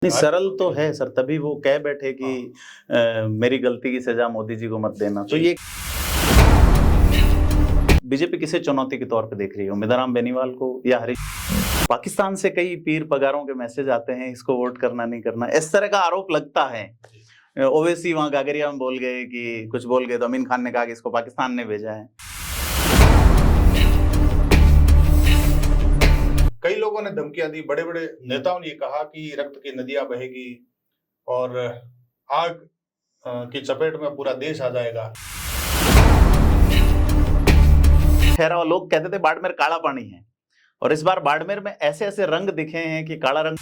नहीं, सरल तो है सर, तभी वो कह बैठे कि मेरी गलती की सजा मोदी जी को मत देना। तो ये बीजेपी किसे चुनौती के तौर पे देख रही है, उम्मीदवार बेनीवाल को या हरीश? पाकिस्तान से कई पीर पगारों के मैसेज आते हैं, इसको वोट करना नहीं करना, इस तरह का आरोप लगता है। ओवैसी वहां गागरिया में बोल गए कि कुछ बोल गए तो अमीन खान ने कहा कि इसको पाकिस्तान ने भेजा है। कई लोगों ने धमकियां दी, बड़े बड़े नेताओं ने ये कहा कि रक्त की नदियां बहेगी और आग की चपेट में पूरा देश आ जाएगा। ठहराव लोग कहते थे बाड़मेर काला पानी है, और इस बार बाड़मेर में ऐसे ऐसे रंग दिखे हैं कि काला रंग।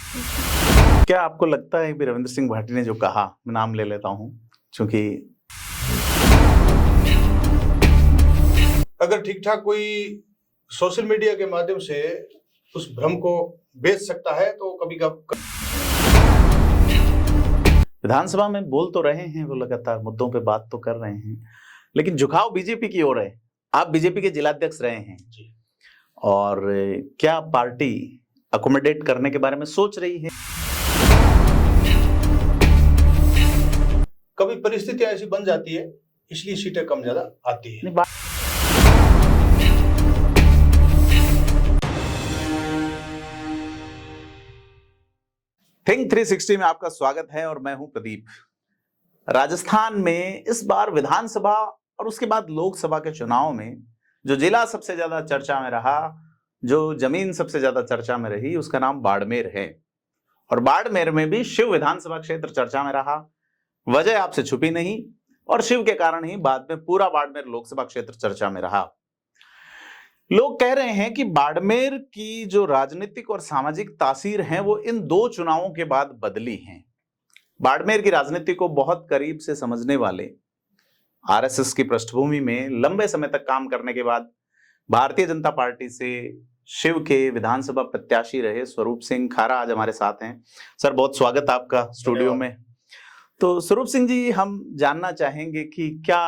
क्या आपको लगता है कि रविंद्र सिंह भाटी ने जो कहा, मैं नाम ले लेता हूं क्योंकि अगर ठीक ठाक कोई सोशल मीडिया के माध्यम से उस भ्रम को बेच सकता है तो कभी विधानसभा में बोल तो रहे हैं, वो लगातार मुद्दों पे बात तो कर रहे हैं, लेकिन झुकाव बीजेपी की ओर है। आप बीजेपी के जिलाध्यक्ष रहे हैं जी, और क्या पार्टी अकोमोडेट करने के बारे में सोच रही है? कभी परिस्थितियां ऐसी बन जाती है, इसलिए सीटें कम ज्यादा आती है। थिंक 360 में आपका स्वागत है और मैं हूं प्रदीप। राजस्थान में इस बार विधानसभा और उसके बाद लोकसभा के चुनाव में जो जिला सबसे ज्यादा चर्चा में रहा, जो जमीन सबसे ज्यादा चर्चा में रही, उसका नाम बाड़मेर है। और बाड़मेर में भी शिव विधानसभा क्षेत्र चर्चा में रहा। वजह आपसे छुपी नहीं, और शिव के कारण ही बाद में पूरा बाड़मेर लोकसभा क्षेत्र चर्चा में रहा। लोग कह रहे हैं कि बाड़मेर की जो राजनीतिक और सामाजिक तासीर है वो इन दो चुनावों के बाद बदली है। बाड़मेर की राजनीति को बहुत करीब से समझने वाले, आरएसएस की पृष्ठभूमि में लंबे समय तक काम करने के बाद भारतीय जनता पार्टी से शिव के विधानसभा प्रत्याशी रहे स्वरूप सिंह खारा आज हमारे साथ हैं। सर, बहुत स्वागत आपका स्टूडियो में। तो स्वरूप सिंह जी, हम जानना चाहेंगे कि क्या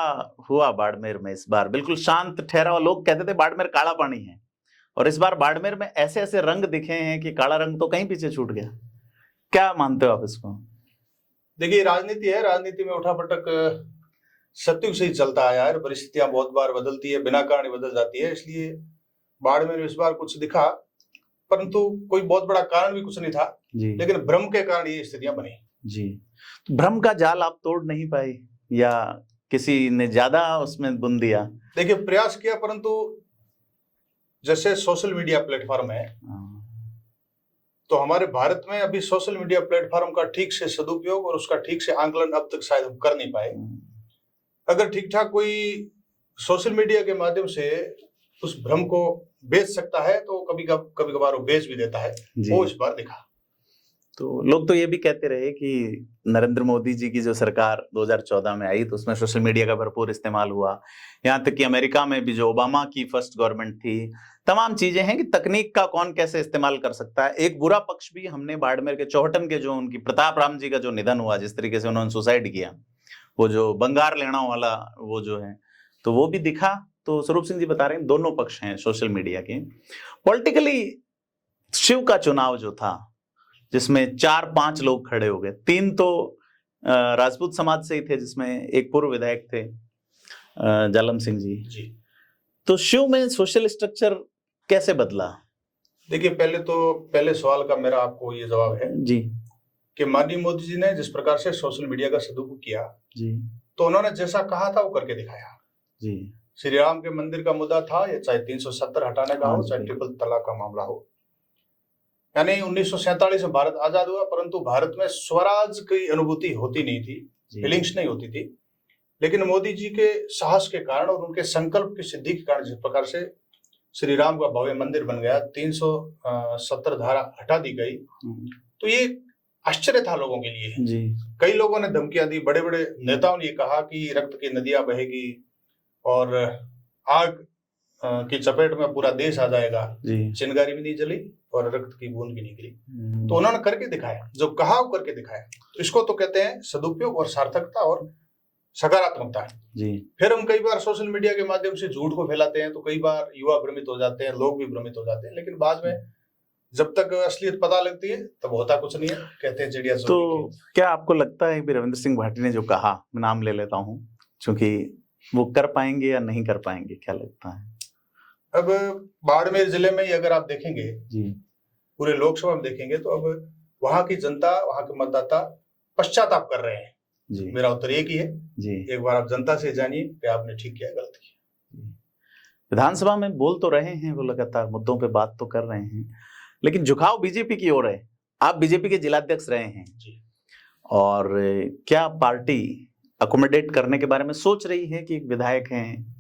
हुआ बाड़मेर में इस बार? बिल्कुल शांत ठहरा हुआ, लोग कहते थे बाड़मेर काला पानी है, और इस बार बाड़मेर में ऐसे ऐसे रंग दिखे हैं कि काला रंग तो कहीं पीछे छूट गया। क्या मानते हो आप इसको? देखिए, राजनीति है, राजनीति में उठापटक सत्युग से ही चलता आया है। परिस्थितियां बहुत बार बदलती है, बिना कारण बदल जाती है। इसलिए बाड़मेर में इस बार कुछ दिखा, परंतु कोई बहुत बड़ा कारण भी कुछ नहीं था जी। लेकिन भ्रम के कारण ये स्थितियां बनी जी। तो भ्रम का जाल आप तोड़ नहीं पाए या किसी ने ज्यादा उसमें बुन दिया? देखिए, प्रयास किया, परंतु जैसे सोशल मीडिया प्लेटफॉर्म है, तो हमारे भारत में अभी सोशल मीडिया प्लेटफॉर्म का ठीक से सदुपयोग और उसका ठीक से आंकलन अब तक शायद हम कर नहीं पाए। अगर ठीक ठाक कोई सोशल मीडिया के माध्यम से उस भ्रम को बेच सकता है तो कभी कभार वो बेच भी देता है, वो इस बार दिखा। तो लोग तो ये भी कहते रहे कि नरेंद्र मोदी जी की जो सरकार 2014 में आई तो उसमें सोशल मीडिया का भरपूर इस्तेमाल हुआ। यहाँ तक कि अमेरिका में भी जो ओबामा की फर्स्ट गवर्नमेंट थी, तमाम चीजें हैं कि तकनीक का कौन कैसे इस्तेमाल कर सकता है। एक बुरा पक्ष भी हमने बाड़मेर के चौहटन के जो उनकी प्रताप राम जी का जो निधन हुआ, जिस तरीके से उन्होंने सुसाइड किया, वो जो बंगार लेना वाला वो जो है, तो वो भी दिखा। तो स्वरूप सिंह जी बता रहे हैं दोनों पक्ष हैं सोशल मीडिया के। पॉलिटिकली शिव का चुनाव जो था, जिसमें 4-5 लोग खड़े हो गए, 3 तो राजपूत समाज से ही थे, जिसमें एक पूर्व विधायक थे जालम सिंह जी। तो शिव में सोशल स्ट्रक्चर कैसे बदला? देखिए, पहले सवाल का मेरा आपको ये जवाब है जी कि माननीय मोदी जी ने जिस प्रकार से सोशल मीडिया का सदुपयोग किया जी, तो उन्होंने जैसा कहा था वो करके दिखाया जी। श्री राम के मंदिर का मुद्दा था, या चाहे 370 हटाने का हो, चाहे ट्रिपल तलाक का मामला हो, यानी 1947 में भारत आजाद हुआ, परंतु भारत में स्वराज की अनुभूति होती नहीं थी, फीलिंग्स नहीं होती थी। लेकिन मोदी जी के साहस के कारण और उनके संकल्प की सिद्धि के कारण जिस प्रकार से श्री राम का भव्य मंदिर बन गया, 370 धारा हटा दी गई, तो ये आश्चर्य था लोगों के लिए जी। कई लोगों ने धमकियां दी, बड़े बड़े नेताओं ने कहा कि रक्त की नदियां बहेगी और आग की चपेट में पूरा देश आ जाएगा। चिंगारी भी नहीं जली और रक्त की बूंद भी नहीं गिरी। तो उन्होंने करके दिखाया, जो कहा वो करके दिखाया। तो इसको तो कहते हैं सदुपयोग और सार्थकता और सकारात्मकता जी। फिर हम कई बार सोशल मीडिया के माध्यम से झूठ को फैलाते हैं, तो कई बार युवा भ्रमित हो जाते हैं, लोग भी भ्रमित हो जाते हैं, लेकिन बाद में जब तक असलियत पता लगती है तब होता कुछ नहीं है, कहते हैं चिड़िया। तो क्या आपको लगता है कि रविंद्र सिंह भाटी ने जो कहा, मैं नाम ले लेता हूँ क्योंकि वो कर पाएंगे या नहीं कर पाएंगे, क्या लगता है? अब बाड़मेर जिले में ही अगर आप देखेंगे जी, पूरे लोकसभा में देखेंगे तो अब वहां की जनता, वहां के मतदाता पश्चाताप कर रहे हैं जी। मेरा उत्तर एक ही है जी, एक बार आप जनता से जानिए कि आपने ठीक किया गलत किया। विधानसभा में बोल तो रहे हैं वो, लगातार मुद्दों पे बात तो कर रहे हैं, लेकिन झुकाव बीजेपी की ओर है। आप बीजेपी के जिलाध्यक्ष रहे हैं जी, और क्या पार्टी अकोमोडेट करने के बारे में सोच रही है कि विधायक हैं,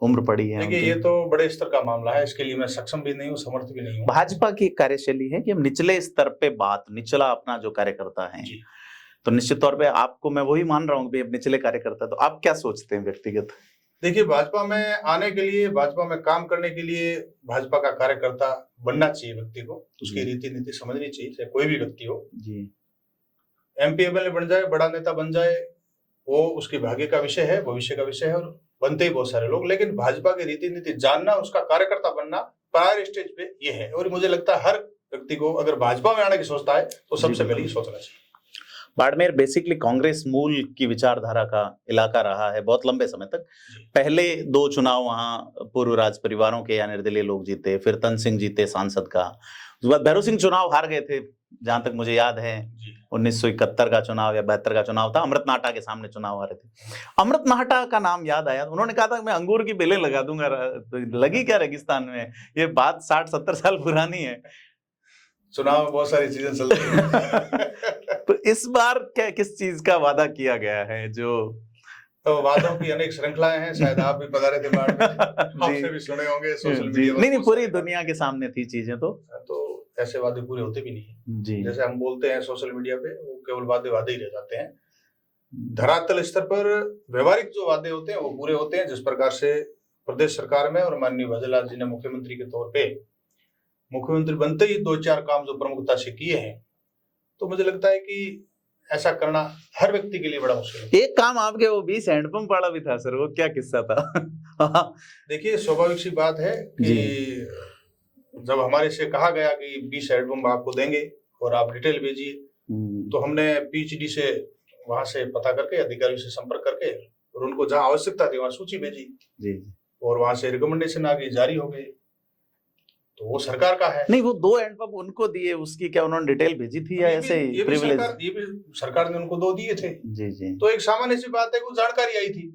उम्र पड़ी है? देखिए ये तो बड़े स्तर का मामला है, इसके लिए मैं सक्षम भी नहीं हूँ, समर्थ भी नहीं हूँ। भाजपा की कार्यशैली है कि हम निचले स्तर पे बात, निचला अपना जो कार्यकर्ता है, तो निश्चित तौर पे आपको मैं वही मान रहा हूँ कि निचले कार्यकर्ता, तो आप क्या सोचते हैं व्यक्तिगत? देखिए भाजपा में आने के लिए, भाजपा में काम करने के लिए भाजपा का कार्यकर्ता बनना चाहिए व्यक्ति को, उसकी रीति नीति समझनी चाहिए, चाहे कोई भी व्यक्ति हो जी। MP MLA बन जाए, बड़ा नेता बन जाए, वो उसके भाग्य का विषय है, भविष्य का विषय है, और बनते ही बहुत सारे लोग, लेकिन भाजपा की रीति नीति जानना, उसका कार्यकर्ता बनना प्रायर स्टेज पे ये है। और मुझे लगता है हर व्यक्ति को अगर भाजपा में आने की सोचता है तो सबसे पहले सोचना चाहिए। बाड़मेर बेसिकली कांग्रेस मूल की विचारधारा का इलाका रहा है बहुत लंबे समय तक। पहले 2 चुनाव वहां पूर्व राज परिवारों के या निर्दलीय लोग जीते, फिर तन सिंह जीते सांसद का, उसके बाद भैरव सिंह चुनाव हार गए थे, जहां तक मुझे याद है 1971 का चुनाव या 72 का चुनाव था, अमृत नाहटा के सामने चुनाव हारे थे। अमृत नाहटा का नाम याद आया, उन्होंने कहा था मैं अंगूर की बेलें लगा दूंगा, तो लगी क्या रेगिस्तान में? ये बात 60-70 साल पुरानी है। चुनाव में बहुत सारी चीजें चलती हैं। तो इस बार क्या किस चीज का वादा किया गया है? जो तो वादों की अनेक श्रृंखलाएं हैं, शायद आप भी पधारे थे बाढ़ में, आपसे भी सुने होंगे सोशल मीडिया। नहीं, पूरी दुनिया के सामने थी चीजें, तो ऐसे वादे पूरे होते भी नहीं है जैसे हम बोलते हैं सोशल मीडिया पे, वो केवल वादे ही रह जाते हैं। धरातल स्तर पर व्यवहारिक जो वादे होते हैं वो पूरे होते हैं। जिस प्रकार से प्रदेश सरकार में और माननीय भजनलाल जी ने मुख्यमंत्री के तौर पे, मुख्यमंत्री बनते ही 2-4 काम जो प्रमुखता से किए हैं, तो मुझे लगता है कि ऐसा करना हर व्यक्ति के लिए बड़ा मुश्किल है। एक काम आपके वो 20 हैंडपंप वाला भी था सर, वो क्या किस्सा था? देखिए स्वाभाविक सी बात है कि जब हमारे से कहा गया कि 20 हैंडपंप आपको देंगे और आप डिटेल भेजिए, तो हमने PhD से वहां से पता करके, अधिकारियों से संपर्क करके, और उनको जहां आवश्यकता थी वहां सूची भेजी जी, और वहां से रिकमेंडेशन आ गई, जारी हो गई, तो वो सरकार का है। नहीं, वो 2 हैंडपंप उनको दिए, उसकी क्या उन्होंने डिटेल भेजी थी या ऐसे ही प्रिविलेज? ये भी सरकार ने उनको 2 दिए थे जी जी। तो एक सामान्य सी बात है, वो जानकारी आई थी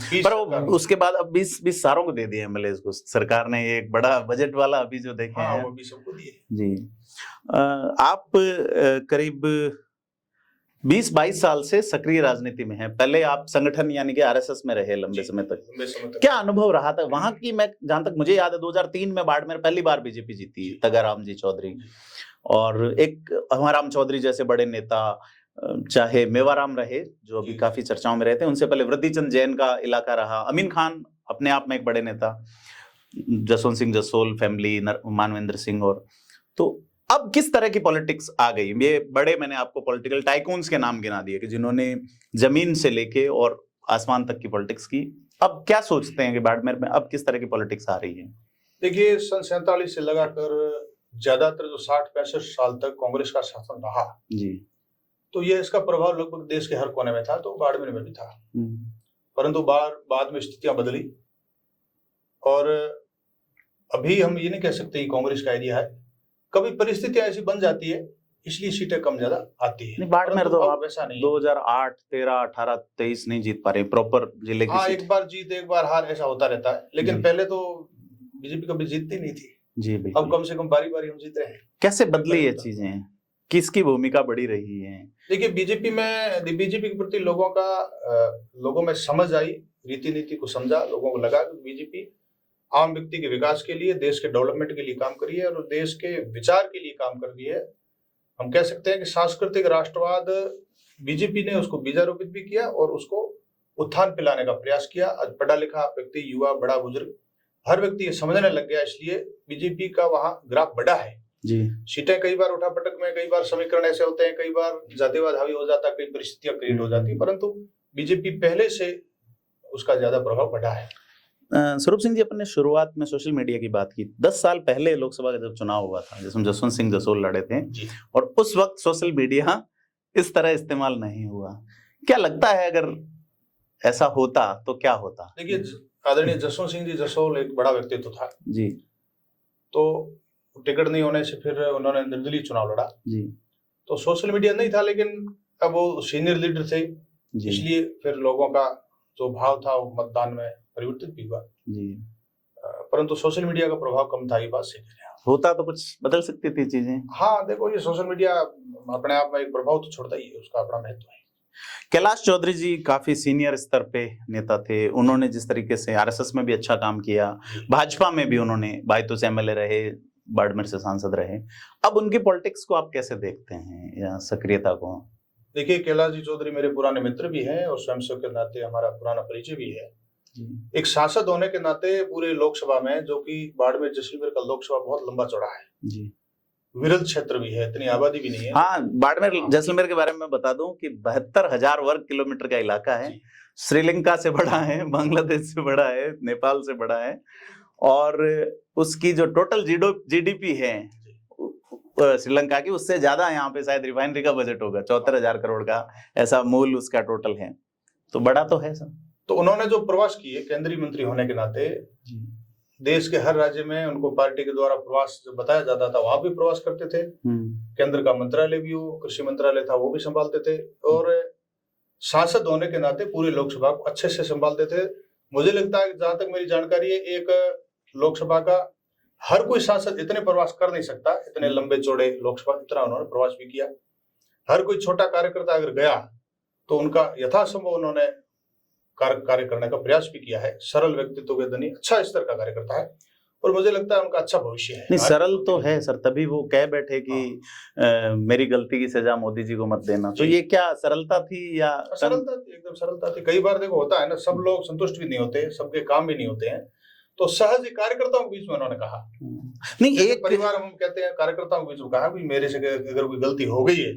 जी। पर उसके बाद अब 20 सारों को दे दिए MLAs को सरकार ने, एक बड़ा बजट वाला अभी जो देखे हैं वो भी सबको दिए जी। आप करीब 20-22 साल से सक्रिय राजनीति में हैं। पहले आप संगठन यानी कि RSS में रहे लंबे समय तक। क्या अनुभव रहा था वहां की? मैं जहां तक मुझे याद है 2003 में बाड़मेर पहली बार बीजेपी जीती, तगाराम जी चौधरी, और एक हमाराम चौधरी जैसे बड़े नेता, चाहे मेवाराम रहे जो अभी काफी चर्चाओं में रहते हैं, उनसे पहले वृद्धिचंद जैन का इलाका रहा, अमीन खान अपने आप में एक बड़े नेता, जसवंत सिंह जसोल फैमिली, मानवेंद्र सिंह, और तो अब किस तरह की पॉलिटिक्स आ गई? ये बड़े, मैंने आपको पॉलिटिकल टाइकून्स के नाम गिना दिए कि जिन्होंने जमीन से लेके और आसमान तक की पॉलिटिक्स की। अब क्या सोचते हैं कि बाड़मेर में अब किस तरह की पॉलिटिक्स आ रही है? देखिए सन 47 से लगाकर ज्यादातर जो 60-65 साल तक कांग्रेस का शासन रहा जी, तो ये इसका प्रभाव लगभग देश के हर कोने में था, तो बाड़मेर में भी था। परंतु बाद में स्थितियां बदली, और अभी हम ये नहीं कह सकते कि कांग्रेस का एरिया है, कभी परिस्थितियां ऐसी बन जाती है इसलिए सीटें कम ज्यादा आती है। बाड़मेर तो आप वैसा नहीं, 2008, 13, 18, 23 नहीं जीत पा रहे प्रॉपर जिले की। एक बार जीत एक बार हार ऐसा होता रहता है, लेकिन पहले तो बीजेपी कभी जीतती नहीं थी जी। अब कम से कम बारी ये जीत रहे हैं। कैसे बदली ये चीजें? किसकी भूमिका बड़ी रही है? देखिए बीजेपी के प्रति लोगों में समझ आई, रीति नीति को समझा, लोगों को लगा कि बीजेपी आम व्यक्ति के विकास के लिए, देश के डेवलपमेंट के लिए काम कर रही है और देश के विचार के लिए काम कर रही है। हम कह सकते हैं कि सांस्कृतिक राष्ट्रवाद बीजेपी ने उसको बीजारोपित भी किया और उसको उत्थान पिलाने का प्रयास किया। आज पढ़ा लिखा व्यक्ति, युवा, बड़ा बुजुर्ग, हर व्यक्ति ये समझने लग गया, इसलिए बीजेपी का वहां ग्राफ बढ़ा है जी। सीटें कई बार उठापटक में, कई बार समीकरण ऐसे होते हैं, कई बार जातिवाद हावी हो जाता है, कई परिस्थितियां क्रिएट हो जाती है, परंतु बीजेपी पहले से उसका ज्यादा प्रभाव बढ़ा है। स्वरूप सिंह जी, अपन ने शुरुआत में सोशल मीडिया की बात की। 10 साल पहले लोकसभा का जब चुनाव हुआ था, जिसमें जसवंत सिंह जसोल लड़े थे, और उस वक्त सोशल मीडिया इस तरह इस्तेमाल नहीं हुआ। क्या लगता है अगर ऐसा होता तो क्या होता? देखिए, आदरणीय जसवंत सिंह जी जसोल एक बड़ा व्यक्तित्व था जी, तो टिकट नहीं होने से फिर उन्होंने निर्दलीय चुनाव लड़ा जी, तो सोशल मीडिया नहीं था, लेकिन अब वो सीनियर लीडर थे, इसलिए फिर लोगों का जो भाव था वो मतदान में परिवर्तित भी हुआ जी। परंतु सोशल मीडिया का प्रभाव कम था, ये बात सही है। होता तो कुछ बदल सकती थी चीजें। हाँ, देखो, ये सोशल मीडिया अपने आप में एक प्रभाव तो छोड़ता ही है, उसका अपना महत्व है। कैलाश चौधरी जी काफी सीनियर स्तर पे नेता थे, उन्होंने जिस तरीके से आरएसएस में भी अच्छा काम किया, भाजपा में भी उन्होंने बायतू से एमएलए रहे, बाड़मेर से सांसद रहे। अब उनकी पॉलिटिक्स को आप कैसे देखते हैं या सक्रियता को? देखिए, कैलाश जी चौधरी मेरे पुराने मित्र भी हैं और स्वयंसेवक के नाते हमारा पुराना परिचय भी है। एक सांसद होने के नाते पूरे लोकसभा में, जो कि बाड़मेर जैसलमेर का लोकसभा बहुत लंबा चौड़ा है जी, विरल क्षेत्र भी है, इतनी आबादी भी नहीं है। हाँ, बाड़मेर जैसलमेर के बारे में बता दूं कि 72,000 वर्ग किलोमीटर का इलाका है, श्रीलंका से बड़ा है, बांग्लादेश से बड़ा है, नेपाल से बड़ा है, और उसकी जो टोटल जीडीपी है श्रीलंका की, उससे ज्यादा यहाँ पे शायद रिफाइनरी का बजट होगा, 74,000 करोड़ का ऐसा मूल उसका टोटल है, तो बड़ा तो है सर। तो उन्होंने जो प्रवास किए केंद्रीय मंत्री होने के नाते, देश के हर राज्य में उनको पार्टी के द्वारा प्रवास जो बताया जाता था वहां भी प्रवास करते थे। केंद्र का मंत्रालय भी हो, कृषि मंत्रालय था, वो भी संभालते थे, और सांसद होने के नाते पूरी लोकसभा को अच्छे से संभालते थे। मुझे लगता है, जहां तक मेरी जानकारी है, एक लोकसभा का हर कोई सांसद इतने प्रवास कर नहीं सकता, इतने लंबे चौड़े लोकसभा, इतना उन्होंने प्रवास भी किया। हर कोई छोटा कार्यकर्ता अगर गया तो उनका यथासंभव उन्होंने कार्य करने का प्रयास भी किया है। सरल व्यक्तित्व के धनी, अच्छा स्तर का कार्यकर्ता है, और मुझे लगता है उनका अच्छा भविष्य है। नहीं, सरल तो है सर, तभी वो कह बैठे कि मेरी गलती की सजा मोदी जी को मत देना। तो ये क्या सरलता थी या? सरलता थी, एकदम सरलता थी। कई बार देखो होता है ना, सब लोग संतुष्ट भी नहीं होते, सबके काम भी नहीं होते हैं, तो सहज कार्यकर्ताओं के बीच में उन्होंने कहा, नहीं, एक परिवार हम कहते हैं, कार्यकर्ताओं के बीच में कहा कि मेरे से अगर कोई गलती हो गई है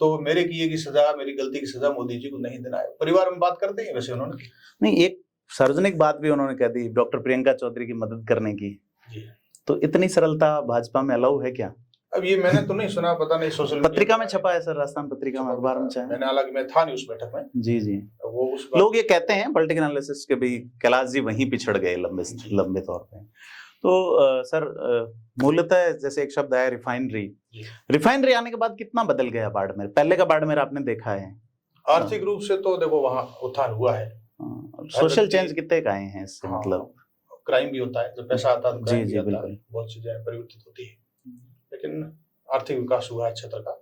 तो मेरे किए की सजा, मेरी गलती की सजा मोदी जी को नहीं देना है। परिवार में बात करते हैं वैसे उन्होंने नहीं, एक सार्वजनिक बात भी उन्होंने कह दी, डॉक्टर प्रियंका चौधरी की मदद करने की जी। तो इतनी सरलता भाजपा में अलाउ है क्या? अब ये मैंने तो नहीं सुना, पता नहीं, सोशल पत्रिका में छपा है सर, राजस्थान पत्रिका में, अखबार में छपा है। मैंने, हालांकि मैं था नहीं उस बैठक में जी जी। वो उस लोग ये कहते हैं पॉलिटिकल एनालिसिस के भी, कैलाश जी वहीं पिछड़ गए लंबे तौर पे। तो सर, मूलतः जैसे एक शब्द आया रिफाइनरी आने के बाद कितना बदल गया बाड़मेर? पहले का बाड़मेर आपने देखा है? आर्थिक रूप से तो देखो वहाँ उत्थान हुआ है, सोशल चेंज कितने का आए हैं इससे? मतलब क्राइम भी होता है, जब पैसा आता है तो क्राइम भी आता है, बहुत चीजें परिवर्तित होती है, लेकिन आर्थिक विकास हुआ है क्षेत्र का,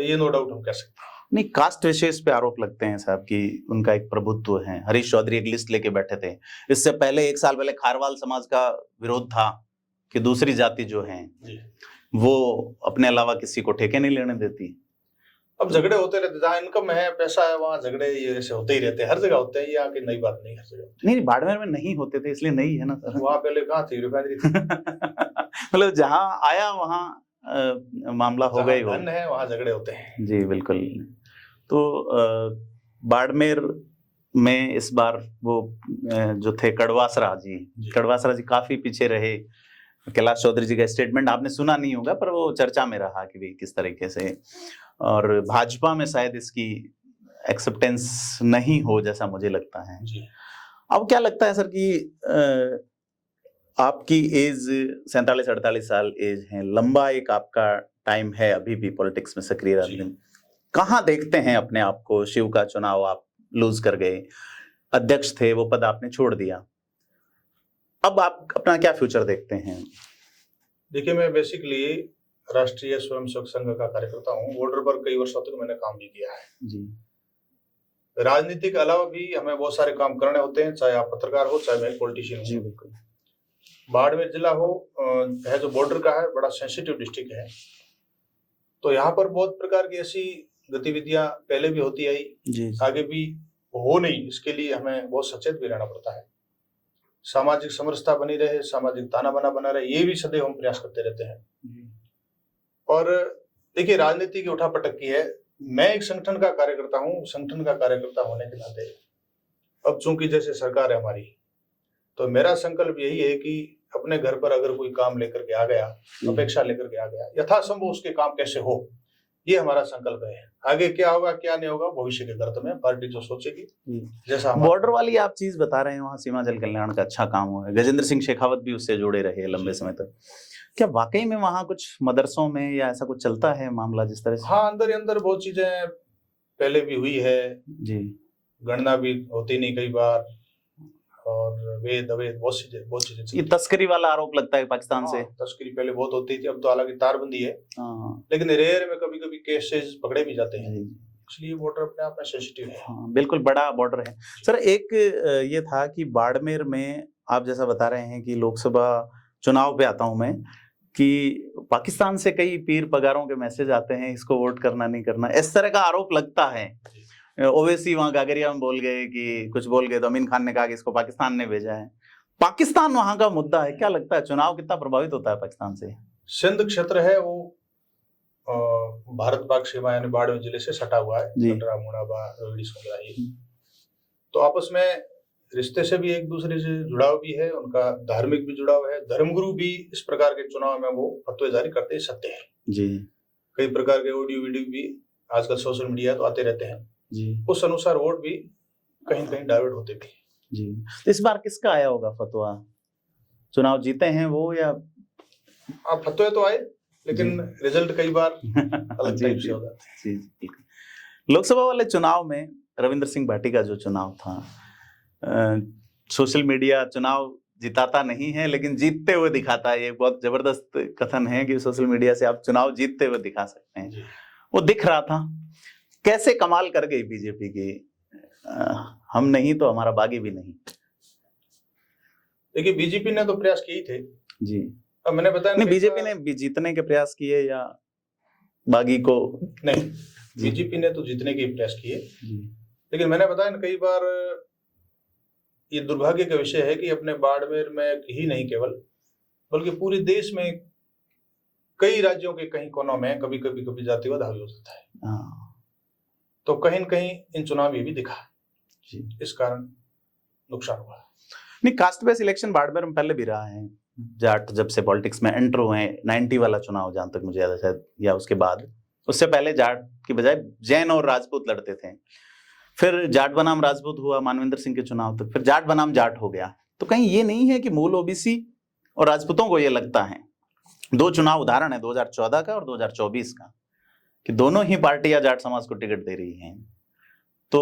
ये नो डाउट हम कह सकते हैं। नहीं, कास्ट विशेष पे आरोप लगते हैं साहब कि उनका एक प्रभुत्व है। हरीश चौधरी एक लिस्ट लेके बैठे थे, इससे पहले 1 साल पहले खारवाल समाज का विरोध था कि दूसरी जाति जो है वो अपने अलावा किसी को ठेके नहीं लेने देती। अब झगड़े होते रहते, जहाँ इनकम है, पैसा है, वहाँ झगड़े ये ऐसे होते ही रहते हैं, हर जगह होते हैं, ये आके नई बात नहीं, हर जगह नहीं, बाड़मेर में नहीं होते थे इसलिए नहीं है ना सर। वहाँ पहले कहाँ थी रिफाइनरी मतलब जहाँ आया वहाँ मामला हो गई, धन है वहाँ झगड़े होते हैं जी, बिल्कुल। तो बाड़मेर में इस बार वो जो थे कड़वासरा जी काफी पीछे रहे। कैलाश चौधरी जी का स्टेटमेंट आपने सुना नहीं होगा, पर वो चर्चा में रहा कि भाई किस तरीके से, और भाजपा में शायद इसकी एक्सेप्टेंस नहीं हो जैसा मुझे लगता है जी। अब क्या लगता है सर कि आपकी एज 47-48 साल एज है, लंबा एक आपका टाइम है अभी भी पॉलिटिक्स में सक्रिय रहने, कहाँ देखते हैं अपने आप को? शिव का चुनाव आप लूज कर गए, अध्यक्ष थे, वो पद आपने छोड़ दिया, अब आप अपना क्या फ्यूचर देखते हैं? देखिए, मैं बेसिकली राष्ट्रीय स्वयंसेवक संघ का कार्यकर्ता हूँ, बॉर्डर पर कई वर्षों तक मैंने काम भी किया है जी। राजनीति के अलावा भी हमें बहुत सारे काम करने होते हैं, चाहे आप पत्रकार हो, चाहे मैं पॉलिटिशियन हूँ। बिल्कुल। बाड़मेर जिला हो है जो बॉर्डर का है, बड़ा सेंसिटिव डिस्ट्रिक्ट है, तो यहाँ पर बहुत प्रकार की ऐसी गतिविधियां पहले भी होती आई जी, आगे भी हो नहीं, इसके लिए हमें बहुत सचेत भी रहना पड़ता है। सामाजिक समरसता बनी रहे, सामाजिक ताना बाना बना रहे, ये भी सदैव हम प्रयास करते रहते हैं। और देखिए, राजनीति की उठापटक की है, मैं एक संगठन का कार्यकर्ता हूँ, संगठन का कार्यकर्ता होने के नाते अब चूंकि जैसे सरकार है हमारी, तो मेरा संकल्प यही है कि अपने घर पर अगर कोई काम लेकर के आ गया, अपेक्षा लेकर के आ गया, यथासंभव उसके काम कैसे हो, ये हमारा संकल्प है। आगे क्या होगा क्या नहीं होगा भविष्य के गर्त में पार्टी जो सोचेगी। जैसा बॉर्डर वाली आप चीज बता रहे हैं, वहां सीमा जल कल्याण का अच्छा काम हुआ है, गजेंद्र सिंह शेखावत भी उससे जुड़े रहे लंबे समय तक। क्या वाकई में वहां कुछ मदरसों में या ऐसा कुछ चलता है मामला जिस तरह से? हाँ, अंदर ही अंदर बहुत चीजें पहले भी हुई है जी, गणना भी होती नहीं कई बार, और वेद अवैध बहुत चीजें ये तस्करी वाला आरोप लगता है पाकिस्तान से। तस्करी पहले बहुत होती थी, अब तो हालांकि तारबंदी है, लेकिन रेयर में कभी कभी केसेस पकड़े भी जाते हैं, इसलिए बॉर्डर अपने आप में सेंसिटिव है। हाँ, बिल्कुल बड़ा बॉर्डर है सर। एक ये था कि बाड़मेर में आप जैसा बता रहे हैं कि लोकसभा चुनाव पे आता हूं मैं, कि पाकिस्तान से कई पीर पगारों के मैसेज आते हैं, इसको वोट करना नहीं करना, इस तरह का आरोप लगता है। ओवैसी वहां गागरिया में बोल गए कि कुछ बोल गए तो अमीन खान ने कहा कि इसको पाकिस्तान ने भेजा है। पाकिस्तान वहां का मुद्दा है, क्या लगता है चुनाव कितना प्रभावित होता है पाकिस्तान से? सिंध क्षेत्र है वो भारत पाक सीमा यानी बाड़मेर जिले से सटा हुआ है, तो आपस में रिश्ते से भी एक दूसरे से जुड़ाव भी है, उनका धार्मिक भी जुड़ाव है। धर्मगुरु भी इस प्रकार के चुनाव में वो फतवे जारी करते ही सत्य है जी। कई प्रकार के ऑडियो वीडियो भी आजकल सोशल मीडिया तो आते रहते हैं जी, उस अनुसार वोट भी कहीं कहीं डाइवर्ट होते भी जी। तो इस बार किसका आया होगा फतवा? चुनाव जीते हैं वो या आप? फतवे तो आए लेकिन रिजल्ट कई बार अलग टाइप से हो जाता है। लोकसभा वाले चुनाव में रविंद्र सिंह भाटी का जो चुनाव था, सोशल मीडिया चुनाव जिताता नहीं है लेकिन जीतते हुए दिखाता है। ये बहुत जबरदस्त कथन है कि सोशल मीडिया से आप चुनाव जीतते हुए दिखा सकते हैं। वो दिख रहा था। कैसे कमाल कर गई बीजेपी की, हम नहीं तो हमारा बागी भी नहीं। देखिए बीजेपी ने तो प्रयास किए थे जी। अब मैंने बताया नहीं, बीजेपी ने जीतने के प्रयास किए या बागी को? नहीं, बीजेपी ने तो जीतने के प्रयास किए, लेकिन मैंने बताया ना कई बार ये दुर्भाग्य का विषय है कि अपने बाड़मेर में ही नहीं केवल बल्कि पूरे देश में कई राज्यों के कहीं कोनों में कभी जातिवाद हावी हो जाता है। तो कहीं न कहीं इन चुनाव में भी दिखा जी, इस कारण नुकसान हुआ। नहीं, कास्ट बेस इलेक्शन बाड़मेर में पहले भी रहा है। जाट जब से पॉलिटिक्स में एंटर हुए, 90 वाला चुनाव जहां तक मुझे याद है शायद, या उसके बाद, उससे पहले जाट की बजाय जैन और राजपूत लड़ते थे। फिर जाट बनाम राजपूत हुआ मानवेंद्र सिंह के चुनाव तक, फिर जाट बनाम जाट हो गया। तो कहीं ये नहीं है कि मूल ओबीसी और राजपूतों को ये लगता है? दो चुनाव उदाहरण है, 2014 का और 2024 का, कि दोनों ही पार्टियां जाट समाज को टिकट दे रही हैं। तो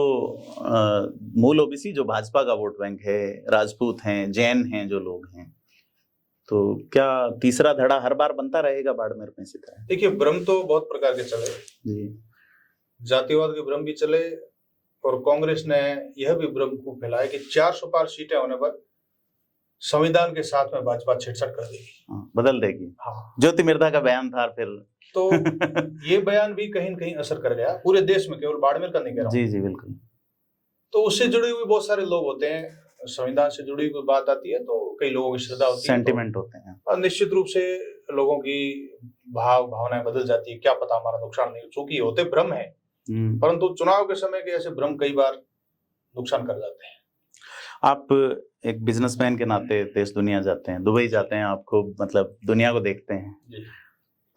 मूल ओबीसी जो भाजपा का वोट बैंक है, राजपूत हैं, जैन हैं जो लोग हैं, तो क्या तीसरा धड़ा हर बार बनता रहेगा बाड़मेर में इसी तरह? देखिए भ्रम तो बहुत प्रकार के चले जी, जातिवाद के भ्रम भी चले और कांग्रेस ने यह भी भ्रम को फैलाया कि 400 पार सीटें होने पर संविधान के साथ में भाजपा छेड़छाड़ कर देगी, बदल देगी। हाँ, ज्योति मिर्धा का बयान था फिर तो ये बयान भी कहीं न कहीं असर कर गया पूरे देश में, केवल बाड़मेर का नहीं कह रहा हूं। जी जी बिल्कुल। तो उससे जुड़े हुए बहुत सारे लोग होते हैं, संविधान से जुड़ी कोई बात आती है तो कई लोगों की श्रद्धा होती है, सेंटिमेंट होते हैं, और निश्चित रूप से लोगों की भावनाएं बदल जाती है। क्या पता हमारा नुकसान नहीं, चूंकि होते भ्रम है, परंतु चुनाव के समय के ऐसे भ्रम कई बार नुकसान कर जाते हैं। आप एक बिजनेसमैन के नाते देश दुनिया जाते हैं, दुबई जाते हैं, आपको मतलब दुनिया को देखते हैं जी।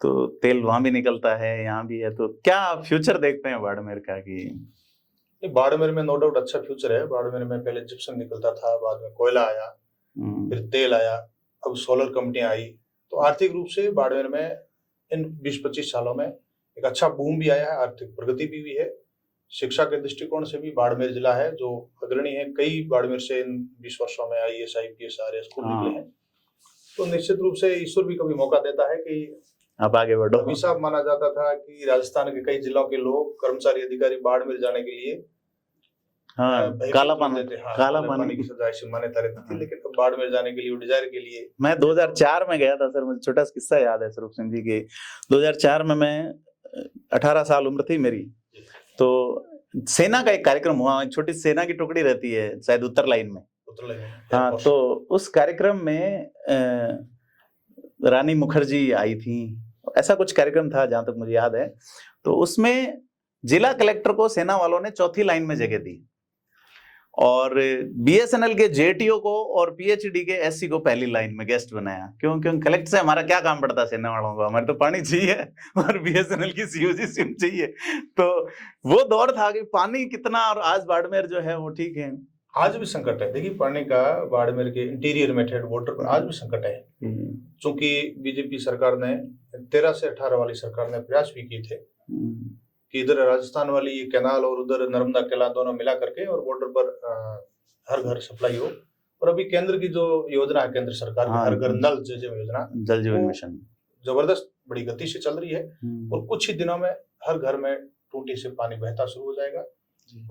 तो तेल वहां भी निकलता है, यहाँ भी है, तो क्या फ्यूचर देखते हैं बाड़मेर का? कि बाड़मेर में नो डाउट अच्छा फ्यूचर है। बाड़मेर में पहले जिप्सम निकलता था, बाद में कोयला आया, फिर तेल आया, अब सोलर कंपनी आई, तो आर्थिक रूप से बाड़मेर में इन 20-25 सालों में एक अच्छा बूम भी आया है, आर्थिक प्रगति भी हुई है। शिक्षा के दृष्टिकोण से भी बाड़मेर जिला है जो अग्रणी है। कई बाड़मेर से इन 20 वर्षों में IAS IPS RS स्कूल निकले हैं। तो निश्चित रूप से ईश्वर भी कभी मौका देता है कि आप आगे बढ़ो। अभिशाप माना जाता था कि राजस्थान के कई जिलों के लोग, कर्मचारी, अधिकारी बाड़मेर जाने के लिए काला पानी की सजा ऐसी मान्यता रहती थी, लेकिन अब बाड़मेर जाने के लिए, डिजायर के लिए। मैं 2004 में गया था सर, मुझे छोटा सा किस्सा याद है स्वरूप सिंह जी के। 2004 में मैं 18 साल उम्र थी मेरी, तो सेना का एक कार्यक्रम हुआ। छोटी सेना की टुकड़ी रहती है शायद उत्तर लाइन में, हाँ, तो उस कार्यक्रम में रानी मुखर्जी आई थी, ऐसा कुछ कार्यक्रम था जहां तक मुझे याद है। तो उसमें जिला कलेक्टर को सेना वालों ने चौथी लाइन में जगह दी और बीएसएनएल के जेटीओ को और पीएचडी के एससी को पहली लाइन में गेस्ट बनाया। क्यों? क्यों कलेक्ट से हमारा क्या काम पड़ता है सेना वालों को, हमारे तो पानी चाहिए और बीएसएनएल की सीओजी सिम चाहिए। तो वो दौर था कि पानी कितना, और आज बाड़मेर जो है वो ठीक है। आज भी संकट है, देखिए पानी का बाड़मेर के इंटीरियर में हेड वाटर पर आज भी संकट है। चूंकि बीजेपी सरकार ने 13 से 18 वाली सरकार ने प्रयास भी किए थे कि इधर राजस्थान वाली ये कैनाल और उधर नर्मदा कैनाल दोनों मिला करके और बॉर्डर पर हर घर सप्लाई हो। और अभी केंद्र की जो योजना है, केंद्र सरकार की हर घर नल योजना, जल जीवन मिशन जबरदस्त बड़ी गति से चल रही है और कुछ ही दिनों में हर घर में टूटी से पानी बहता शुरू हो जाएगा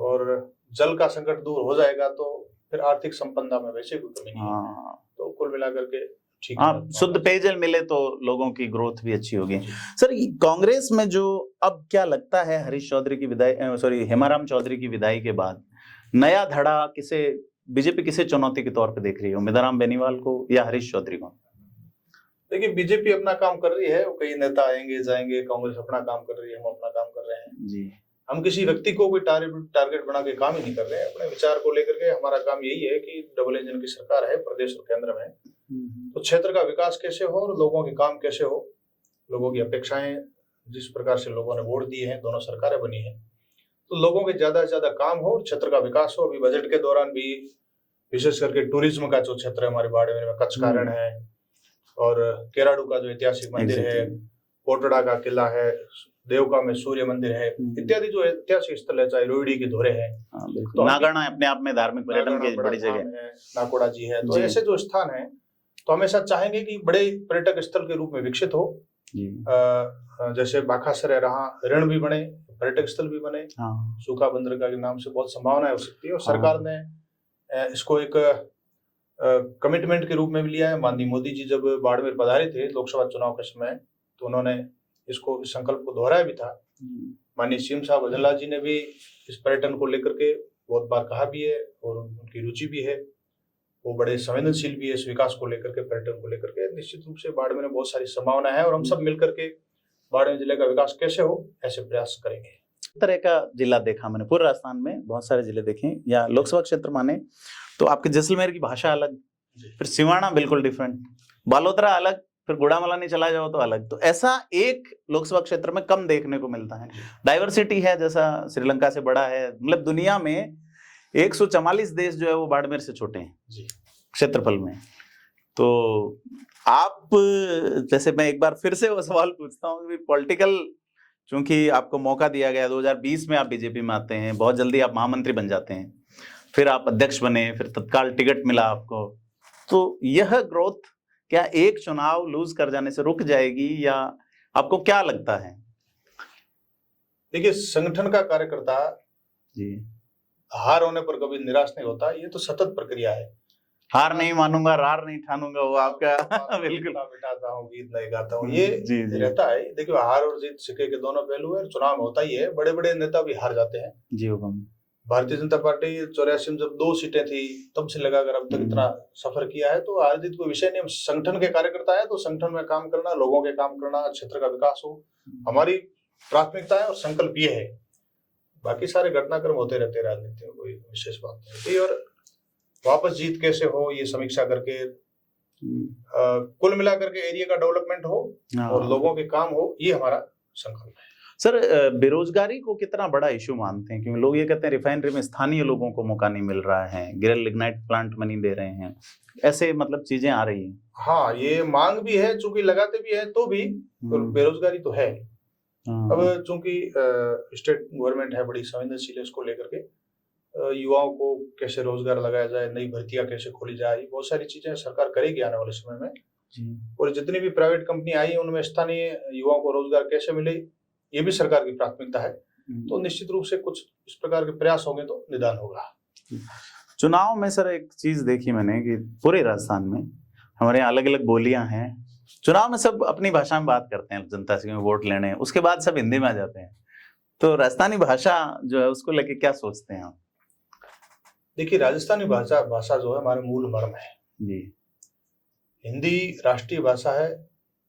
और जल का संकट दूर हो जाएगा तो फिर आर्थिक संपदा में वैसे कोई कमी नहीं है। तो कुल मिलाकर के ठीक है, शुद्ध पेयजल मिले तो लोगों की ग्रोथ भी अच्छी होगी। सर, कांग्रेस में जो अब क्या लगता है, हरीश चौधरी की विदाई, हेमाराम चौधरी की विदाई के बाद नया धड़ा किसे बीजेपी किसे चुनौती के तौर पे देख रही है, उम्मीदवार बेनीवाल को या हरीश चौधरी को? देखिए बीजेपी अपना काम कर रही है, कई नेता आएंगे जाएंगे, कांग्रेस अपना काम कर रही है, हम अपना काम कर रहे हैं जी। हम किसी व्यक्ति को कोई टारगेट बना के काम ही नहीं कर रहे हैं। अपने विचार को लेकर के हमारा काम यही है कि डबल इंजन की सरकार है प्रदेश और केंद्र में, तो क्षेत्र का विकास कैसे हो और लोगों के काम कैसे हो, लोगों की अपेक्षाएं जिस प्रकार से लोगों ने वोट दिए हैं, दोनों सरकारें बनी हैं, तो लोगों के ज्यादा से ज्यादा काम हो और क्षेत्र का विकास हो। अभी बजट के दौरान भी विशेष करके टूरिज्म का जो क्षेत्र है हमारे बाड़मेर में, कच्छ का रण है और केराडू का जो ऐतिहासिक मंदिर है, कोटड़ा का किला है, देवका में सूर्य मंदिर है, इत्यादि जो ऐतिहासिक स्थल है, चाहे रोहिड़ी के धोरे है, तो नागरना अपने आप में धार्मिक पर्यटन की बड़ी जगह है, नाकोड़ा जी है, तो ऐसे जो स्थान है तो हमेशा चाहेंगे कि बड़े पर्यटक स्थल के रूप में विकसित हो। जैसे बाखासर है, रहा ऋण भी बने, पर्यटक स्थल भी बने, सूखा बंदरगाह के नाम से बहुत संभावना हो सकती है और सरकार ने इसको एक कमिटमेंट के रूप में भी लिया है। माननीय मोदी जी जब बाड़मेर पधारे थे लोकसभा चुनाव के समय तो उन्होंने इसको इस संकल्प को दोहराया भी था। माननीय सीएम साहब अजला जी ने भी इस पर्यटन को लेकर के बहुत बार कहा भी है और उनकी रुचि भी है, वो बड़े संवेदनशील भी है इस विकास को लेकर के, पर्यटन को लेकर के। निश्चित रूप से बाड़मेर में बहुत सारी संभावना है और हम सब मिलकर के बाड़मेर जिले का विकास कैसे हो ऐसे प्रयास करेंगे। तरह का जिला देखा मैंने, पूरे राजस्थान में बहुत सारे जिले देखे, या लोकसभा क्षेत्र माने तो आपके जैसलमेर की भाषा अलग, फिर सिवाना बिल्कुल डिफरेंट, बालोतरा अलग, फिर गुड़ामलानी चला जाओ तो अलग। तो ऐसा एक लोकसभा क्षेत्र में कम देखने को मिलता है। डाइवर्सिटी है, जैसा श्रीलंका से बड़ा है, मतलब दुनिया में 144 देश जो है वो बाड़मेर से छोटे हैं क्षेत्रफल में। तो आप, जैसे मैं एक बार फिर से वो सवाल पूछता हूँ कि पॉलिटिकल, चूंकि आपको मौका दिया गया 2020 में आप बीजेपी में आते हैं, बहुत जल्दी आप महामंत्री बन जाते हैं, फिर आप अध्यक्ष बने, फिर तत्काल टिकट मिला आपको, तो यह ग्रोथ क्या एक चुनाव लूज कर जाने से रुक जाएगी या आपको क्या लगता है? देखिए संगठन का कार्यकर्ता जी हार होने पर कभी निराश नहीं होता, ये तो सतत प्रक्रिया है। हार नहीं मानूंगा, रार नहीं ठानूंगा, वो आपका बिल्कुल बिठाता हूँ, गीत नहीं गाता हूँ, ये रहता है। देखिए हार और जीत सिक्के के दोनों पहलू है, चुनाव में होता ही है। बड़े बड़े नेता भी हार जाते हैं जी। हुक्म। भारतीय जनता पार्टी 84 में जब 2 सीटें थी तब से लगाकर अब तक इतना सफर किया है, तो हार जीत कोई विषय नहीं। हम संगठन के कार्यकर्ता है तो संगठन में काम करना, लोगों के काम करना, क्षेत्र का विकास हो, हमारी प्राथमिकता है और संकल्प ये है। बाकी सारे घटनाक्रम होते रहते राजनीति में, कोई विशेष बात नहीं। और वापस जीत कैसे हो ये समीक्षा करके कुल मिलाकर के एरिया का डेवलपमेंट हो और लोगों के काम हो, ये हमारा संकल्प है। सर, बेरोजगारी को कितना बड़ा इशू मानते हैं? क्योंकि लोग ये कहते हैं रिफाइनरी में स्थानीय लोगों को मौका नहीं मिल रहा है, गिरल लिग्नाइट प्लांट में नहीं दे रहे हैं, ऐसे मतलब चीजें आ रही हैं। हाँ, ये मांग भी है, चूंकि लगाते भी है तो भी बेरोजगारी तो है। अब चूंकि स्टेट गवर्नमेंट है बड़ी संवेदनशील है इसको लेकर के, युवाओं को कैसे रोजगार लगाया जाए, नई भर्तियां कैसे खोली जाए, बहुत सारी चीजें सरकार करेगी आने वाले समय में। और जितनी भी प्राइवेट कंपनी आई उनमें स्थानीय युवाओं को रोजगार कैसे मिले, ये भी सरकार की प्राथमिकता है। तो निश्चित रूप से कुछ इस प्रकार के प्रयास होंगे तो निदान होगा। चुनाव में सर एक चीज देखी मैंने कि पूरे राजस्थान में हमारे यहाँ अलग अलग बोलियां हैं। चुनाव में सब अपनी भाषा में बात करते हैं जनता से वोट लेने, उसके बाद सब हिंदी में आ जाते हैं। तो राजस्थानी भाषा जो है उसको लेके क्या सोचते हैं आप? देखिए राजस्थानी भाषा जो है हमारे मूल मर्म है जी। हिंदी राष्ट्रीय भाषा है,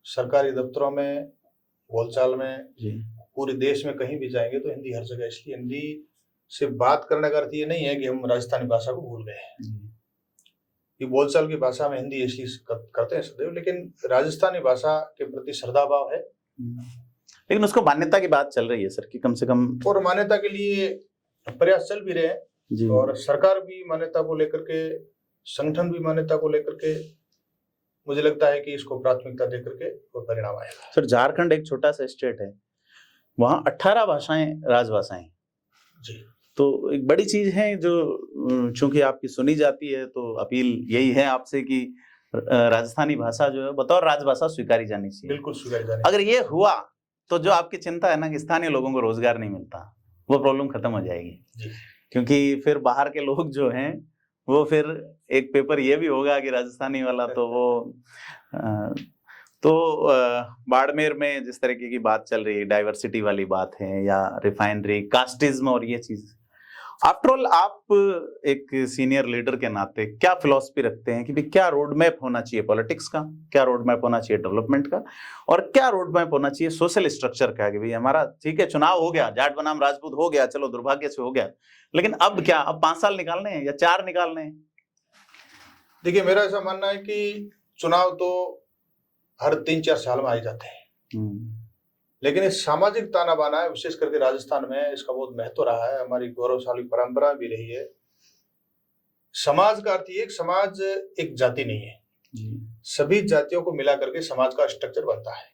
सरकारी दफ्तरों में, बोलचाल में जी, पूरे देश में कहीं भी जाएंगे तो हिंदी हर जगह। इसलिए हिंदी सिर्फ बात करने का अर्थ ये नहीं है कि हम राजस्थानी भाषा को भूल गए। ये बोलचाल की भाषा में हिंदी ऐसी करते हैं सदैव, लेकिन राजस्थानी भाषा के प्रति श्रद्धा भाव है। लेकिन उसको मान्यता की बात चल रही है सर, कि कम से कम, और मान्यता के लिए प्रयास चल भी रहे हैं, और सरकार भी मान्यता को लेकर के, संगठन भी मान्यता को लेकर के, मुझे लगता है कि इसको प्राथमिकता देकर के वो परिणाम आएगा। सर झारखंड एक छोटा सा स्टेट है, वहाँ 18 भाषाएं राजभाषाएं जी, तो एक बड़ी चीज है जो चूंकि आपकी सुनी जाती है, तो अपील यही है आपसे कि राजस्थानी भाषा जो है बतौर राजभाषा स्वीकारी जानी चाहिए। बिल्कुल स्वीकारी जानी। अगर ये हुआ तो जो आपकी चिंता है ना कि स्थानीय लोगों को रोजगार नहीं मिलता, वो प्रॉब्लम खत्म हो जाएगी जी। क्योंकि फिर बाहर के लोग जो हैं वो फिर एक पेपर ये भी होगा कि राजस्थानी वाला, तो वो बाड़मेर में जिस तरीके की बात चल रही है, डाइवर्सिटी वाली बात है, या रिफाइनरी, कास्टिज्म और ये चीज, आफ्टर ऑल आप एक सीनियर लीडर के नाते क्या फिलॉसफी रखते हैं कि भाई क्या रोड मैप होना चाहिए पॉलिटिक्स का, क्या रोड मैप होना चाहिए डेवलपमेंट का, और क्या रोड मैप होना चाहिए सोशल स्ट्रक्चर का, कि भाई हमारा ठीक है चुनाव हो गया, जाट बनाम राजपूत हो गया, चलो दुर्भाग्य से हो गया, लेकिन अब क्या, अब 5 साल निकालने हैं या 4 निकालने हैं? देखिए, मेरा ऐसा मानना है कि चुनाव तो हर 3-4 साल में आ जाते हैं, लेकिन इस सामाजिक ताना बाना है, विशेष करके राजस्थान में इसका बहुत महत्व रहा है, हमारी गौरवशाली परंपरा भी रही है। समाज का अर्थ ये, समाज एक जाति नहीं है, सभी जातियों को मिला करके समाज का स्ट्रक्चर बनता है।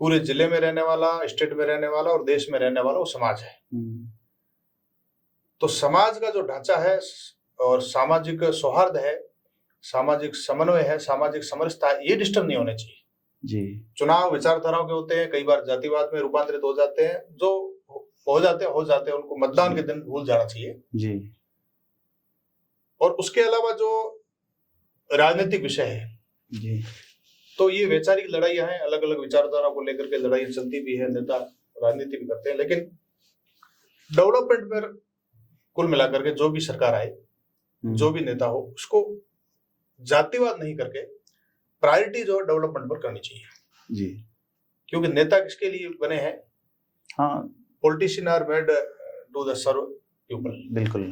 पूरे जिले में रहने वाला, स्टेट में रहने वाला और देश में रहने वाला वो समाज है। तो समाज का जो ढांचा है और सामाजिक सौहार्द है, सामाजिक समन्वय है, सामाजिक समरसता है, ये डिस्टर्ब नहीं होने चाहिए जी। चुनाव विचारधाराओं के होते हैं, कई बार जातिवाद में रूपांतरित हो जाते हैं, जो हो जाते हैं उनको मतदान के दिन भूल जाना चाहिए जी। और उसके अलावा जो राजनीतिक विषय है जी, तो ये वैचारिक लड़ाइयां हैं, अलग अलग विचारधारा को लेकर के लड़ाई चलती भी है, नेता राजनीति भी करते हैं, लेकिन डेवलपमेंट में कुल मिलाकर के जो भी सरकार आए, जो भी नेता हो, उसको जातिवाद नहीं करके प्रायोरिटी जो डेवलपमेंट पर करनी चाहिए जी। क्योंकि नेता किसके लिए बने हैं? हाँ, politician are made to the serve people. बिल्कुल।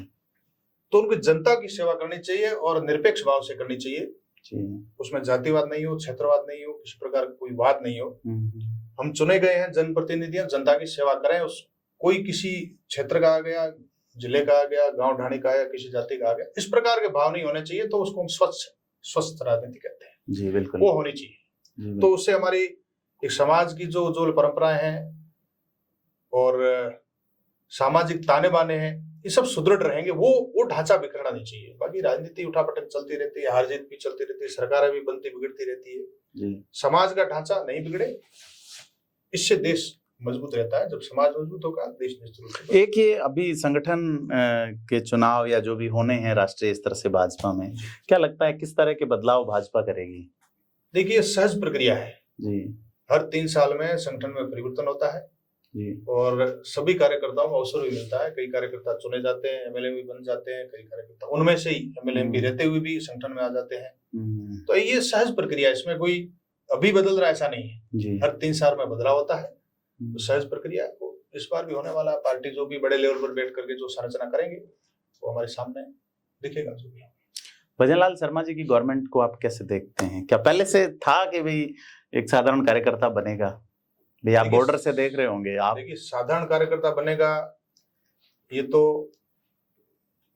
तो उनको जनता की सेवा करनी चाहिए और निरपेक्ष भाव से करनी चाहिए जी। उसमें जातिवाद नहीं हो, क्षेत्रवाद नहीं हो, किसी प्रकार का कोई वाद नहीं हो। हम चुने गए हैं जनप्रतिनिधि, जनता की सेवा करें। उस कोई किसी क्षेत्र का आ गया, जिले का आ गया, गांव ढाणी का आया, किसी जाति का आ गया, इस प्रकार के भाव नहीं होने चाहिए। तो उसको हम स्वस्थ राजनीति कहते हैं जी। बिल्कुल, वो होनी चाहिए। तो उससे हमारी एक समाज की जो उज्ज्वल परंपराएं हैं और सामाजिक ताने बाने हैं, ये सब सुदृढ़ रहेंगे। वो ढांचा बिखरना नहीं चाहिए। बाकी राजनीति उठापटक चलती रहती है, हार जीत भी चलती रहती है, सरकारें भी बनती बिगड़ती रहती है जी। समाज का ढांचा नहीं बिगड़े, इससे देश मजबूत रहता है। जब समाज मजबूत होगा, देश निश्चित। एक ये अभी संगठन के चुनाव या जो भी होने हैं राष्ट्रीय स्तर से भाजपा में, क्या लगता है किस तरह के बदलाव भाजपा करेगी? देखिए, सहज प्रक्रिया है जी। हर 3 साल में संगठन में परिवर्तन होता है जी। और सभी कार्यकर्ताओं को अवसर भी मिलता है। कई कार्यकर्ता चुने जाते हैं, एमएलए भी बन जाते हैं, कई कार्यकर्ता उनमें से ही एमएलए भी रहते हुए भी संगठन में आ जाते हैं। तो ये सहज प्रक्रिया, इसमें कोई अभी बदल रहा ऐसा नहीं है जी। हर 3 साल में बदलाव होता है, तो सहज प्रक्रिया को इस बार भी होने वाला। पार्टी जो भी बड़े लेवल पर बैठ करके जो संरचना करेंगे वो हमारे सामने दिखेगा। जो भी भजनलाल शर्मा जी की गवर्नमेंट को आप कैसे देखते हैं? क्या पहले से था कि भाई एक साधारण कार्यकर्ता बनेगा? भाई आप बॉर्डर से देख रहे होंगे आप। देखिए, साधारण कार्यकर्ता बनेगा ये तो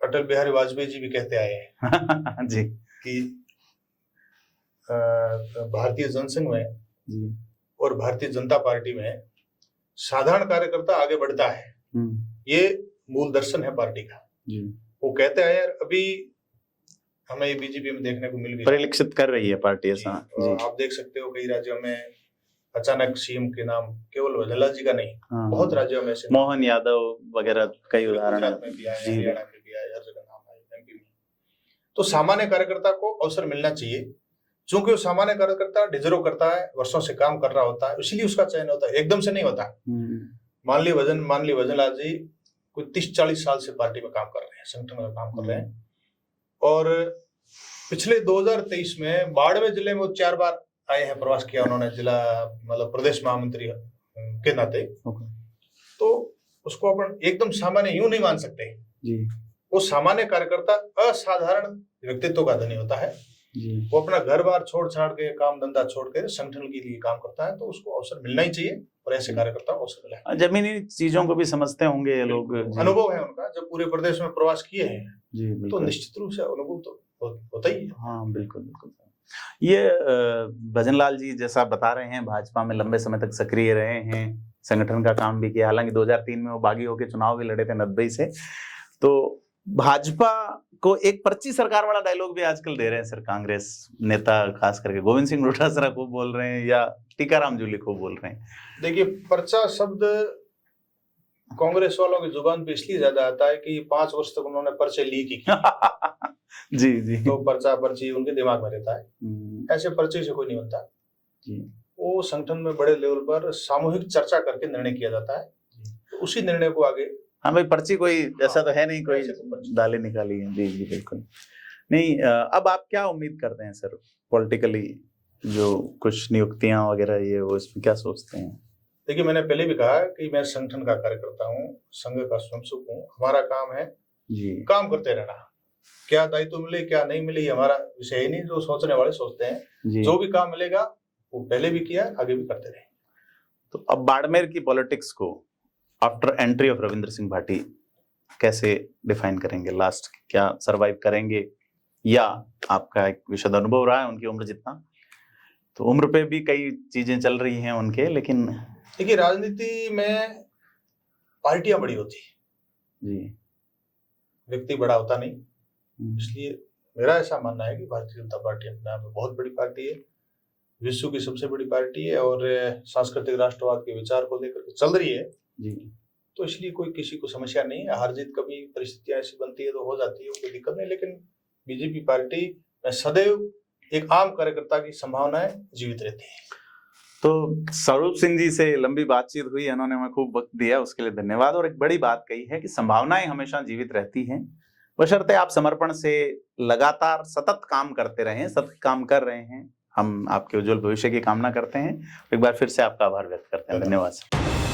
अटल बिहारी वाजपेयी जी भी कहते आए हैं जी कि भारतीय जनसंघ में जी और भारतीय जनता पार्टी में साधारण कार्यकर्ता आगे बढ़ता है, ये मूल दर्शन है पार्टी का जी। वो कहते हैं यार, अभी हमें ये बीजेपी में देखने को मिल गई, परिलक्षित कर रही है पार्टी ऐसा जी। आप देख सकते हो कई राज्यों में अचानक सीएम के नाम केवल भजनलाल जी का नहीं, बहुत राज्यों में से मोहन यादव वगैरह कई उदाहरण में भी आए, हरियाणा में भी आए, हर जगह नाम आए, एमपी में। तो सामान्य कार्यकर्ता को अवसर मिलना चाहिए, चूंकि वो सामान्य कार्यकर्ता डिजर्व करता है, वर्षों से काम कर रहा होता है, इसलिए उसका चयन होता है, एकदम से नहीं होता। मान ली भजनलाल जी कोई 30-40 साल से पार्टी में काम कर रहे हैं, संगठन में काम कर रहे हैं, और पिछले 2023 में बाड़मेर जिले में 4 बार आए हैं, प्रवास किया उन्होंने, जिला मतलब प्रदेश महामंत्री के नाते। तो उसको अपन एकदम सामान्य यूं नहीं मान सकते जी। वो सामान्य कार्यकर्ता असाधारण व्यक्तित्व का धनी होता है जी। वो अपना घर बार छोड़ छाड़ के काम धंधा छोड़ के संगठन के लिए काम करता है, तो उसको अवसर मिलना ही चाहिए और ऐसे कार्यकर्ता को अवसर मिला। जमीनी चीजों को भी समझते होंगे ये लोग, अनुभव है उनका, जब पूरे प्रदेश में प्रवास किए हैं जी, तो निश्चित रूप से अनुभव तो होता ही है। हाँ बिल्कुल बिल्कुल। ये भजनलाल जी जैसा बता रहे हैं, भाजपा में लंबे समय तक सक्रिय रहे हैं, संगठन का काम भी किया, हालांकि 2003 में वो बागी होकर चुनाव भी लड़े थे नब्बे से। तो भाजपा को एक पर्ची सरकार वाला डायलॉग भी आजकल दे रहे हैं सर, कांग्रेस नेता खास करके गोविंद सिंह डोटासरा खूब बोल रहे हैं या टीकाराम जूली खूब बोल रहे हैं। देखिए, पर्चा शब्द कांग्रेस वालों की जुबान पे इसलिए ज्यादा आता है कि 5 वर्ष तक उन्होंने पर्चे लीक की जी जी। तो पर्चा पर्ची उनके दिमाग में रहता है। ऐसे पर्चे से कोई नहीं बनता जी। वो संगठन में बड़े लेवल पर सामूहिक चर्चा करके निर्णय किया जाता है, तो उसी निर्णय को आगे। हाँ भाई, पर्ची कोई ऐसा तो है नहीं कोई डाले निकाली है। जी जी बिल्कुल नहीं। अब आप क्या उम्मीद करते हैं सर पॉलिटिकली, जो कुछ नियुक्तियां वगैरह ये वो, इसमें क्या सोचते हैं? देखिए, मैंने पहले भी कहा कि मैं संगठन का कार्यकर्ता हूँ, संघ का स्वयंसेवक हूँ। हमारा काम है जी काम करते रहना। क्या दायित्व मिले क्या नहीं मिले ये हमारा विषय ही नहीं, जो सोचने वाले सोचते हैं। जो भी काम मिलेगा वो पहले भी किया, आगे भी करते रहे। तो अब बाड़मेर की पॉलिटिक्स को after entry of Ravindra Singh Bhati कैसे डिफाइन करेंगे? लास्ट क्या सरवाइव करेंगे, या आपका एक विशद अनुभव रहा है उनकी उम्र जितना, तो उम्र पे भी कई चीजें चल रही हैं उनके, लेकिन देखिए राजनीति में पार्टियां बड़ी होती जी, व्यक्ति बड़ा होता नहीं। इसलिए मेरा ऐसा मानना है कि भारतीय जनता पार्टी अपने आप में बहुत बड़ी पार्टी है, विश्व की सबसे बड़ी पार्टी है और सांस्कृतिक राष्ट्रवाद के विचार को लेकर के चल रही है जी। तो इसलिए कोई किसी को समस्या नहीं है। हार जीत कभी परिस्थितियां ऐसी बनती है तो हो जाती है, कोई दिक्कत नहीं। लेकिन बीजेपी पार्टी में सदैव एक आम कार्यकर्ता की संभावनाएं जीवित रहती है। तो स्वरूप सिंह जी से लंबी बातचीत हुई, उन्होंने हमें खूब वक्त दिया, उसके लिए धन्यवाद। और एक बड़ी बात कही है कि संभावनाएं हमेशा जीवित रहती हैं, बशर्ते आप समर्पण से लगातार सतत काम करते रहें। सतत काम कर रहे हैं, हम आपके उज्जवल भविष्य की कामना करते हैं। एक बार फिर से आपका आभार व्यक्त करते हैं। धन्यवाद।